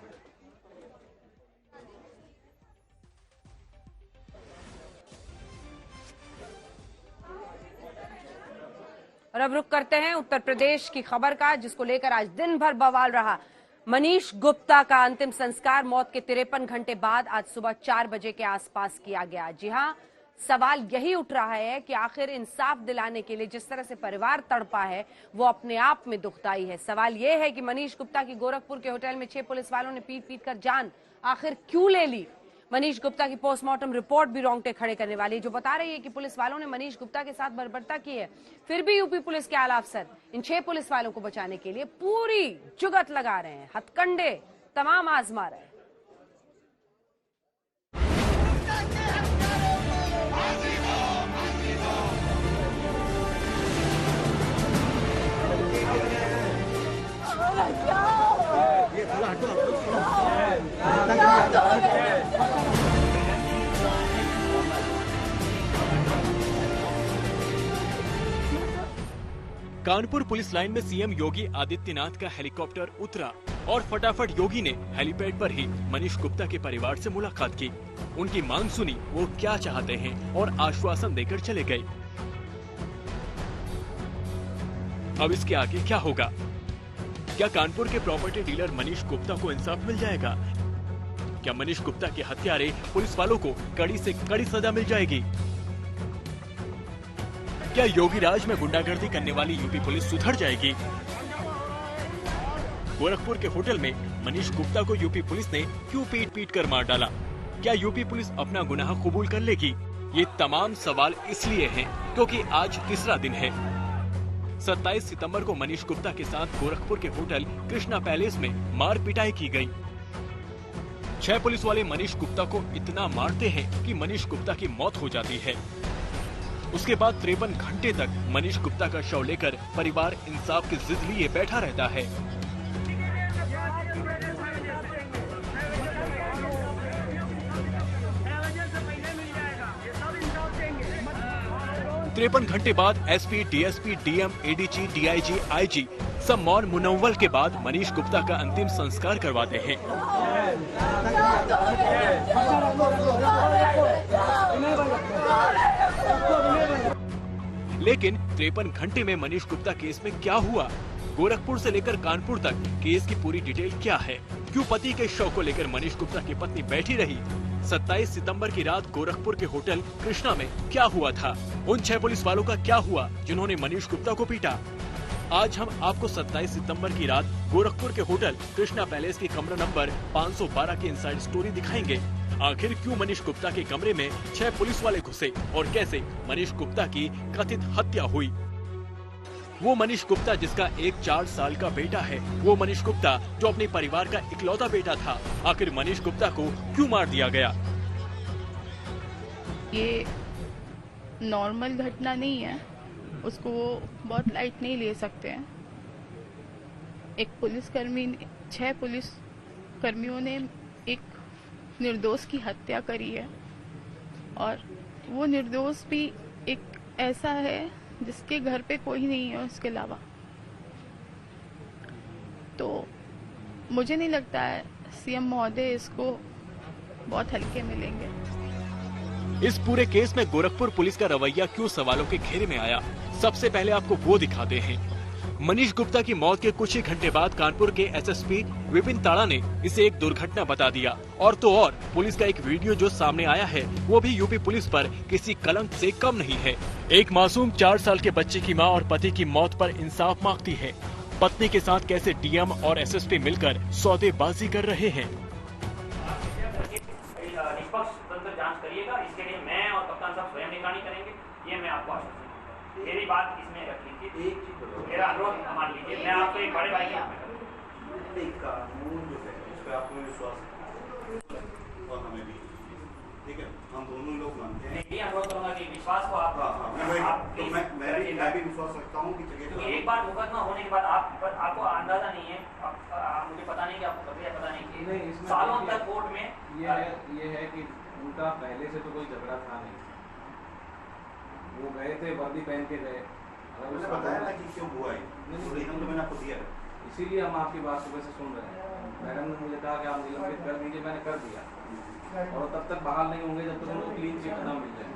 और अब रुक करते हैं उत्तर प्रदेश की खबर का, जिसको लेकर आज दिन भर बवाल रहा। मनीष गुप्ता का अंतिम संस्कार मौत के 53 घंटे बाद आज सुबह 4 बजे के आसपास किया गया। जी हां, सवाल यही उठ रहा है कि आखिर इंसाफ दिलाने के लिए जिस तरह से परिवार तड़पा है वो अपने आप में दुखदाई है। सवाल यह है कि मनीष गुप्ता की गोरखपुर के होटल में 6 पुलिस वालों ने पीट कर जान आखिर क्यों ले ली। मनीष गुप्ता की पोस्टमार्टम रिपोर्ट भी रोंगटे खड़े करने वाली, जो बता रही है कि पुलिस वालों ने मनीष गुप्ता के साथ बर्बरता की है। फिर भी यूपी पुलिस के आला अफसर इन 6 पुलिस वालों को बचाने के लिए पूरी जुगत लगा रहे हैं, हथकंडे तमाम आजमा रहे हैं। कानपुर पुलिस लाइन में सीएम योगी आदित्यनाथ का हेलीकॉप्टर उतरा और फटाफट योगी ने हेलीपैड पर ही मनीष गुप्ता के परिवार से मुलाकात की। उनकी मांग सुनी, वो क्या चाहते हैं और आश्वासन देकर चले गए। अब इसके आगे क्या होगा? क्या कानपुर के प्रॉपर्टी डीलर मनीष गुप्ता को इंसाफ मिल जाएगा? क्या मनीष गुप्ता के हत्यारे पुलिस वालों को कड़ी से कड़ी सजा मिल जाएगी? क्या योगी राज में गुंडागर्दी करने वाली यूपी पुलिस सुधर जाएगी? गोरखपुर के होटल में मनीष गुप्ता को यूपी पुलिस ने क्यों पीट कर मार डाला? क्या यूपी पुलिस अपना गुनाह कबूल कर लेगी? ये तमाम सवाल इसलिए हैं क्योंकि आज तीसरा दिन है। 27 सितंबर को मनीष गुप्ता के साथ गोरखपुर के होटल कृष्णा पैलेस में मार पिटाई की गई। 6 पुलिस वाले मनीष गुप्ता को इतना मारते हैं कि मनीष गुप्ता की मौत हो जाती है। उसके बाद 53 घंटे तक मनीष गुप्ता का शव लेकर परिवार इंसाफ की जिद लिए बैठा रहता है। 53 घंटे बाद SP, DSP, DM, ADG, DIG, IG सब मौन मुनव्वल के बाद मनीष गुप्ता का अंतिम संस्कार करवाते हैं। लेकिन 53 घंटे में मनीष गुप्ता केस में क्या हुआ? गोरखपुर से लेकर कानपुर तक केस की पूरी डिटेल क्या है? क्यों पति के शव को लेकर मनीष गुप्ता की पत्नी बैठी रही? 27 सितंबर की रात गोरखपुर के होटल कृष्णा में क्या हुआ था? उन 6 पुलिस वालों का क्या हुआ जिन्होंने मनीष गुप्ता को पीटा? आज हम आपको 27 सितंबर की रात गोरखपुर के होटल कृष्णा पैलेस के कमरा नंबर 512 की इनसाइड स्टोरी दिखाएंगे। आखिर क्यों मनीष गुप्ता के कमरे में 6 पुलिस वाले घुसे और कैसे मनीष गुप्ता की कथित हत्या हुई? वो मनीष गुप्ता जिसका एक 4 साल का बेटा है, वो मनीष गुप्ता जो अपने परिवार का इकलौता बेटा था, आखिर मनीष गुप्ता को क्यों मार दिया गया? ये नॉर्मल घटना नहीं है, उसको वो बहुत लाइट नहीं ले सकते हैं। एक पुलिसकर्मी, 6 पुलिस कर्मियों ने एक निर्दोष की हत्या करी है और वो निर्दोष भी एक ऐसा है जिसके घर पे कोई नहीं है उसके अलावा। तो मुझे नहीं लगता है सीएम महोदय इसको बहुत हल्के में लेंगे। इस पूरे केस में गोरखपुर पुलिस का रवैया क्यों सवालों के घेरे में आया? सबसे पहले आपको वो दिखाते हैं। मनीष गुप्ता की मौत के कुछ ही घंटे बाद कानपुर के एसएसपी विपिन ताड़ा ने इसे एक दुर्घटना बता दिया। और तो और पुलिस का एक वीडियो जो सामने आया है वो भी यूपी पुलिस पर किसी कलंक से कम नहीं है। एक मासूम 4 साल के बच्चे की मां और पति की मौत पर इंसाफ मांगती है। पत्नी के साथ कैसे डीएम और एसएसपी मिलकर सौदेबाजी कर रहे हैं। निष्पक्ष जांच करिएगा, इसके लिए मैं और कप्तान साहब स्वयं निगरानी करेंगे, ये मैं आपको आश्वस्त करता हूं। मेरी बात इसमें रख लीजिए, मेरा अनुरोध मान लीजिए, मैं आपको एक बड़े भाई के कानून जो है उस पर आपको विश्वास और हमें भी, ठीक है, हम दोनों लोग मानते हैं। ये अनुरोध करूंगा कि विश्वास को आप मैं भी विश्वास रखता हूँ कि एक बार मुकदमा होने के बाद आपको अंदाजा नहीं है, मुझे पता नहीं कि आपको प्रक्रिया पता नहीं, सालों तक कोर्ट में ये है कि उनका पहले से तो कोई झगड़ा था नहीं, वो गए थे वर्दी पहन के गए, अगर बताया ना कि क्यों हुआ है, तो मैंने आपको दिया, इसीलिए हम आपकी बात सुबह से सुन रहे हैं। मैडम ने मुझे कहा कि आप निलंबित कर दीजिए, मैंने कर दिया, और तब तक बहाल नहीं होंगे जब तक उनको क्लीन चिट न मिल जाए।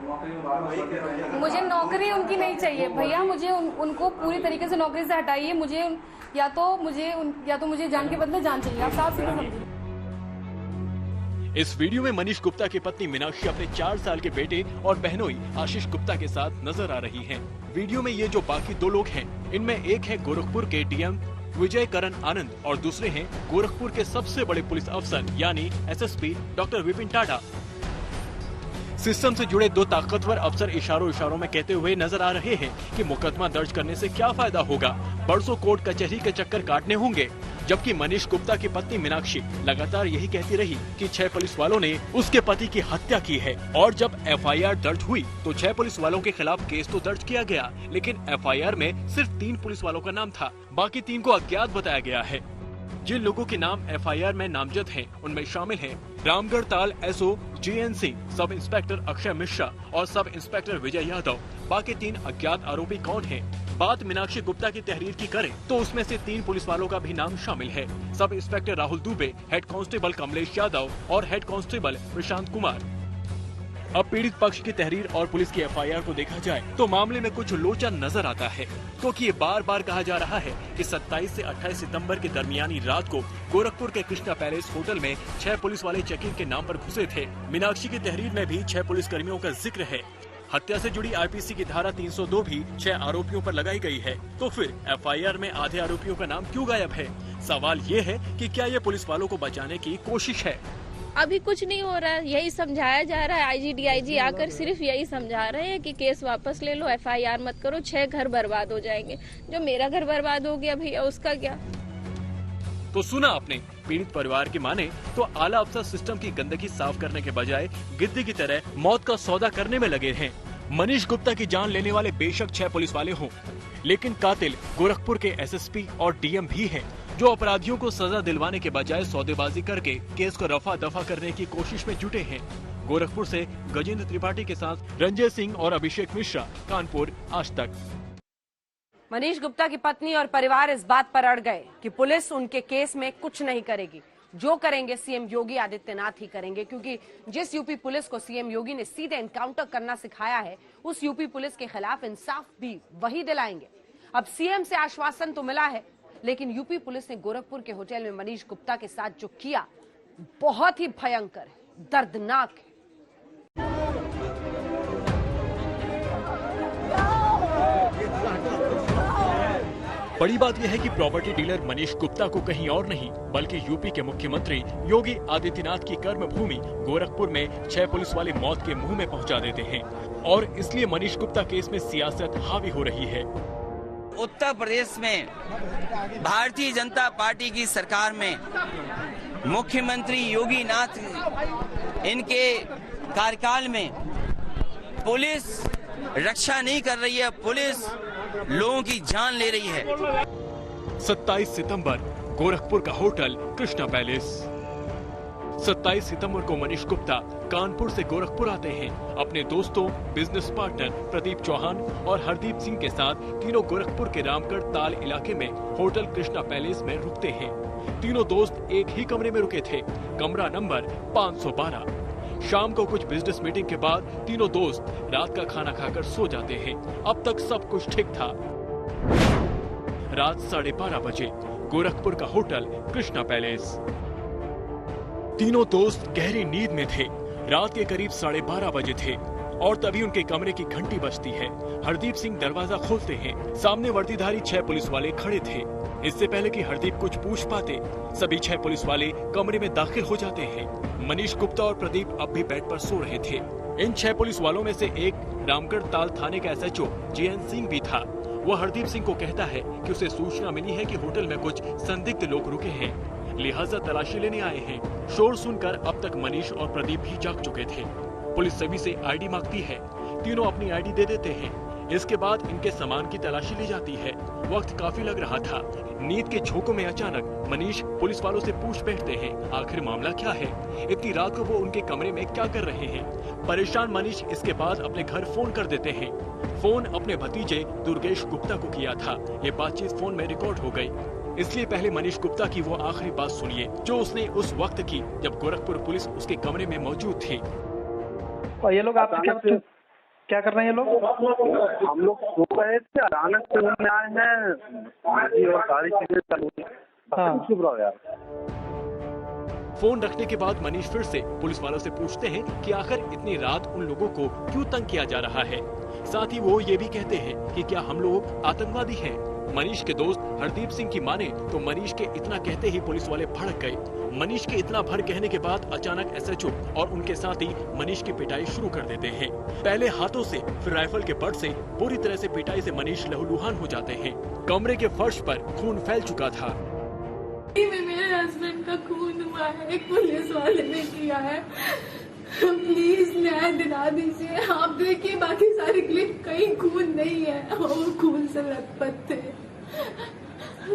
नौकरी में मुझे नौकरी उनकी नहीं चाहिए भैया, मुझे उनको पूरी तरीके से नौकरी से हटाइए। मुझे या तो मुझे जान के बदले जान चाहिए, आप साफ सीधे समझिए। इस वीडियो में मनीष गुप्ता की पत्नी मीनाक्षी अपने 4 साल के बेटे और बहनोई आशीष गुप्ता के साथ नजर आ रही हैं। वीडियो में ये जो बाकी 2 लोग हैं, इनमें एक है गोरखपुर के डीएम विजय करण आनंद और दूसरे हैं गोरखपुर के सबसे बड़े पुलिस अफसर यानी SSP doctor Vipin ta-da. System से जुड़े 2 ताकतवर अफसर इशारों में कहते हुए नजर आ रहे हैं कि मुकदमा दर्ज करने से क्या फायदा होगा, बरसों कोर्ट कचहरी के चक्कर काटने होंगे। जबकि मनीष गुप्ता की पत्नी मीनाक्षी लगातार यही कहती रही कि 6 पुलिस वालों ने उसके पति की हत्या की है। और जब एफआईआर दर्ज हुई तो 6 पुलिस वालों के खिलाफ केस तो दर्ज किया गया, लेकिन एफआईआर में सिर्फ 3 पुलिस वालों का नाम था, बाकी 3 को अज्ञात बताया गया है। जिन लोगों के नाम एफआईआर में नामजद हैं, उनमें शामिल हैं Ramgarh Tal SO GNC, sub inspector Akshay Mishra और सब इंस्पेक्टर विजय यादव। बाकी 3 अज्ञात आरोपी कौन हैं? बात मीनाक्षी गुप्ता की तहरीर की करें तो उसमें से 3 पुलिस वालों का भी नाम शामिल है। Sub inspector Rahul Dubey, head constable Kamlesh Yadav और हेड कांस्टेबल प्रशांत कुमार। अब पीड़ित पक्ष की तहरीर और पुलिस की एफआईआर को देखा जाए तो मामले में कुछ लोचा नजर आता है, क्योंकि ये बार बार कहा जा रहा है कि 27 से 28 सितंबर के दरमियानी रात को गोरखपुर के कृष्णा पैलेस होटल में 6 पुलिस वाले चेकिंग के नाम पर घुसे थे। मीनाक्षी की तहरीर में भी 6 पुलिस कर्मियों का जिक्र है। हत्या से जुड़ी आईपीसी की धारा 302 भी 6 आरोपियों पर लगाई गई है। तो फिर एफआईआर में आधे आरोपियों का नाम क्यों गायब है? सवाल ये है कि क्या ये पुलिस वालों को बचाने की कोशिश है? अभी कुछ नहीं हो रहा है, यही समझाया जा रहा है। आईजी डीआईजी आकर सिर्फ यही समझा रहे हैं कि केस वापस ले लो, एफआईआर मत करो, 6 घर बर्बाद हो जाएंगे। जो मेरा घर बर्बाद हो गया भैया, उसका क्या? तो सुना आपने, पीड़ित परिवार की माने तो आला अफसर सिस्टम की गंदगी साफ करने के बजाय गिद्दी की तरह मौत का सौदा करने में लगे हैं। मनीष गुप्ता की जान लेने वाले बेशक 6 पुलिस वाले हों, लेकिन कातिल गोरखपुर के एसएसपी और डीएम भी हैं, जो अपराधियों को सजा दिलवाने के बजाय सौदेबाजी करके केस को रफा दफा करने की कोशिश में जुटे हैं। गोरखपुर से गजेंद्र त्रिपाठी के साथ रंजय सिंह और अभिषेक मिश्रा, कानपुर, आज तक। मनीष गुप्ता की पत्नी और परिवार इस बात पर अड़ गए कि पुलिस उनके केस में कुछ नहीं करेगी, जो करेंगे सीएम योगी आदित्यनाथ ही करेंगे, क्योंकि जिस यूपी पुलिस को सीएम योगी ने सीधे एनकाउंटर करना सिखाया है, उस यूपी पुलिस के खिलाफ इंसाफ भी वही दिलाएंगे। अब सीएम से आश्वासन तो मिला है, लेकिन यूपी पुलिस ने गोरखपुर के होटल में मनीष गुप्ता के साथ जो किया बहुत ही भयंकर है, दर्दनाक है। बड़ी बात यह है कि प्रॉपर्टी डीलर मनीष गुप्ता को कहीं और नहीं बल्कि यूपी के मुख्यमंत्री योगी आदित्यनाथ की कर्म भूमि गोरखपुर में 6 पुलिस वाले मौत के मुंह में पहुंचा देते हैं, और इसलिए मनीष गुप्ता केस में सियासत हावी हो रही है। उत्तर प्रदेश में भारतीय जनता पार्टी की सरकार में मुख्यमंत्री योगी नाथ इनके कार्यकाल में पुलिस रक्षा नहीं कर रही है, पुलिस लोगों की जान ले रही है। 27 सितंबर गोरखपुर का होटल कृष्णा पैलेस। 27 सितंबर को मनीष गुप्ता कानपुर से गोरखपुर आते हैं। अपने दोस्तों, बिजनेस पार्टनर प्रदीप चौहान और हरदीप सिंह के साथ तीनों गोरखपुर के रामगढ़ ताल इलाके में होटल कृष्णा पैलेस में रुकते हैं। तीनों दोस्त एक ही कमरे में रुके थे, कमरा नंबर 512। शाम को कुछ बिजनेस मीटिंग के बाद तीनों दोस्त रात का खाना खाकर सो जाते हैं। अब तक सब कुछ ठीक था। रात 12:30 बजे गोरखपुर का होटल कृष्णा पैलेस। तीनों दोस्त गहरी नींद में थे। रात के करीब 12:30 बजे थे और तभी उनके कमरे की घंटी बजती है। हरदीप सिंह दरवाजा खोलते हैं। सामने वर्दीधारी 6 पुलिस वाले खड़े थे। इससे पहले कि हरदीप कुछ पूछ पाते, सभी 6 पुलिस वाले कमरे में दाखिल हो जाते हैं। मनीष गुप्ता और प्रदीप अब भी बेड पर सो रहे थे। इन 6 पुलिस वालों में से एक रामगढ़ ताल थाने का SHO JN सिंह भी था। वह हरदीप सिंह को कहता है कि उसे सूचना मिली है कि होटल में कुछ संदिग्ध लोग रुके हैं, लिहाजा तलाशी लेने आए हैं। शोर सुनकर अब तक मनीष और प्रदीप भी जाग चुके थे। पुलिस सभी से ID मांगती है। तीनों अपनी ID दे देते हैं। इसके बाद इनके सामान की तलाशी ली जाती है। वक्त काफी लग रहा था। नींद के झोंकों में अचानक मनीष पुलिस वालों से पूछ बैठते हैं, आखिर मामला क्या है? इतनी रात को वो उनके कमरे में क्या कर रहे हैं? परेशान मनीष इसके बाद अपने घर फोन कर देते हैं। फोन अपने भतीजे दुर्गेश गुप्ता को किया था। ये बातचीत फोन में रिकॉर्ड हो गई, इसलिए पहले मनीष गुप्ता की वो आखिरी बात सुनिए जो उसने उस वक्त की जब गोरखपुर पुलिस उसके कमरे में मौजूद थी। और ये लोग आपके क्या कर रहे हैं? ये लोग हम लोग सो रहे थे, अचानक से में आए हैं और सारी चीजें चालू है। फोन रखने के बाद मनीष फिर से पुलिस वालों से पूछते हैं कि आखिर इतनी रात उन लोगों को क्यों तंग किया जा रहा है। साथ ही वो ये भी कहते हैं कि क्या हम लोग आतंकवादी हैं। मनीष के दोस्त हरदीप सिंह की माने तो मनीष के इतना कहते ही पुलिस वाले भड़क गए। मनीष के इतना भर कहने के बाद अचानक SHO और उनके साथी मनीष की पिटाई शुरू कर देते हैं। पहले हाथों से, फिर राइफल के बट से पूरी तरह से पिटाई से मनीष लहूलुहान हो जाते हैं। कमरे के फर्श पर खून फैल चुका था। मेरे हस्बैंड का खून हुआ है, एक पुलिस वाले ने किया है। प्लीज न्याय दिला दीजिए। आप देखिए बाकी सारी क्लिप, कहीं खून नहीं है, वो खून से लथपथ थे।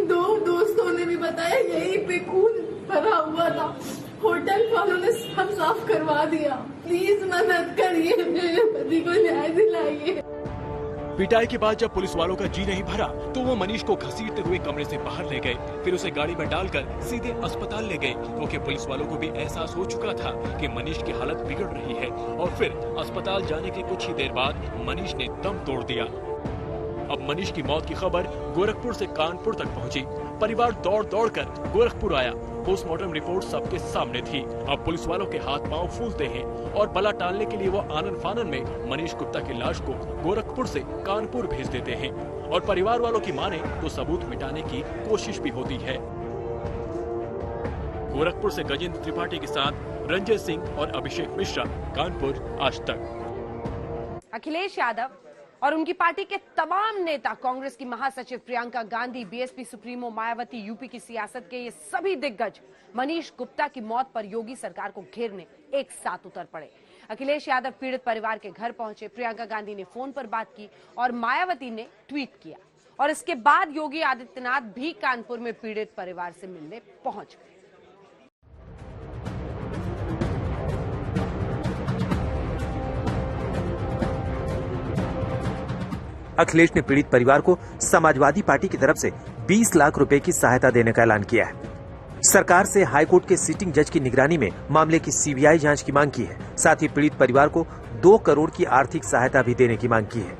2 दोस्तों ने भी बताया यहीं पे खून भरा हुआ था। होटल वालों ने सब साफ करवा दिया। प्लीज मदद करिए, मेरे पति को न्याय दिलाइए। पिटाई के बाद जब पुलिस वालों का जी नहीं भरा तो वो मनीष को घसीटते हुए कमरे से बाहर ले गए। फिर उसे गाड़ी में डालकर सीधे अस्पताल ले गए, क्योंकि पुलिस वालों को भी एहसास हो चुका था कि मनीष की हालत बिगड़ रही है। और फिर अस्पताल जाने के कुछ ही देर बाद मनीष ने दम तोड़ दिया। अब मनीष की मौत की खबर गोरखपुर से कानपुर तक पहुंची। परिवार दौड़ दौड़ कर गोरखपुर आया। पोस्टमार्टम रिपोर्ट सबके सामने थी। अब पुलिस वालों के हाथ पांव फूलते हैं और बला टालने के लिए वो आनन फानन में मनीष गुप्ता की लाश को गोरखपुर से कानपुर भेज देते हैं। और परिवार वालों की माने तो सबूत मिटाने की कोशिश भी होती है। गोरखपुर से गजेंद्र त्रिपाठी के साथ रंजय सिंह और अभिषेक मिश्रा, कानपुर, आज तक। अखिलेश यादव और उनकी पार्टी के तमाम नेता, कांग्रेस की महासचिव Priyanka Gandhi, BSP supremo Mayawati, UP की सियासत के ये सभी दिग्गज मनीष गुप्ता की मौत पर योगी सरकार को घेरने एक साथ उतर पड़े। अखिलेश यादव पीड़ित परिवार के घर पहुंचे, प्रियंका गांधी ने फोन पर बात की और मायावती ने ट्वीट किया। और इसके बाद योगी आदित्यनाथ भी कानपुर में पीड़ित परिवार से मिलने पहुंच गए। अखिलेश ने पीड़ित परिवार को समाजवादी पार्टी की तरफ से 20 लाख रुपए की सहायता देने का ऐलान किया है। सरकार से हाईकोर्ट के सिटिंग जज की निगरानी में मामले की CBI जांच की मांग की है। साथ ही पीड़ित परिवार को 2 करोड़ की आर्थिक सहायता भी देने की मांग की है।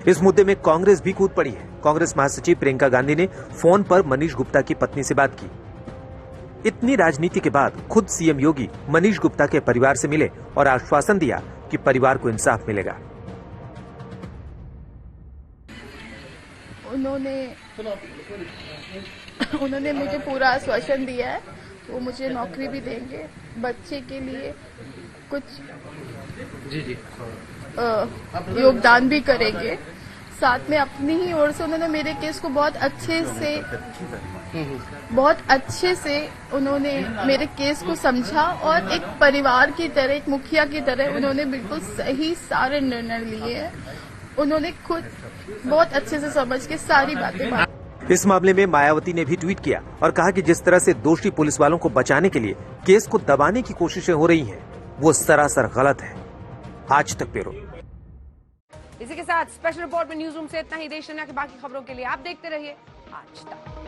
इस मुद्दे में कांग्रेस भी कूद पड़ी है। कांग्रेस महासचिव प्रियंका गांधी ने फोन पर मनीष गुप्ता की पत्नी से बात की। इतनी राजनीति के बाद खुद CM योगी मनीष गुप्ता के परिवार से मिले और आश्वासन दिया कि परिवार को इंसाफ मिलेगा। उन्होंने मुझे पूरा आश्वासन दिया है, वो मुझे नौकरी भी देंगे, बच्चे के लिए कुछ योगदान भी करेंगे। साथ में अपनी ही ओर से उन्होंने मेरे केस को बहुत अच्छे से उन्होंने मेरे केस को समझा और एक परिवार की तरह, एक मुखिया की तरह उन्होंने बिल्कुल सही सारे निर्णय लिए हैं। उन्होंने खुद बहुत अच्छे से समझ के सारी बातें। इस मामले में मायावती ने भी ट्वीट किया और कहा कि जिस तरह से दोषी पुलिस वालों को बचाने के लिए केस को दबाने की कोशिशें हो रही हैं, वो सरासर गलत है। आज तक ब्यूरो। इसी के साथ स्पेशल रिपोर्ट में न्यूज रूम से इतना ही। देश दुनिया की बाकी खबरों के लिए आप देखते रहिए आज तक।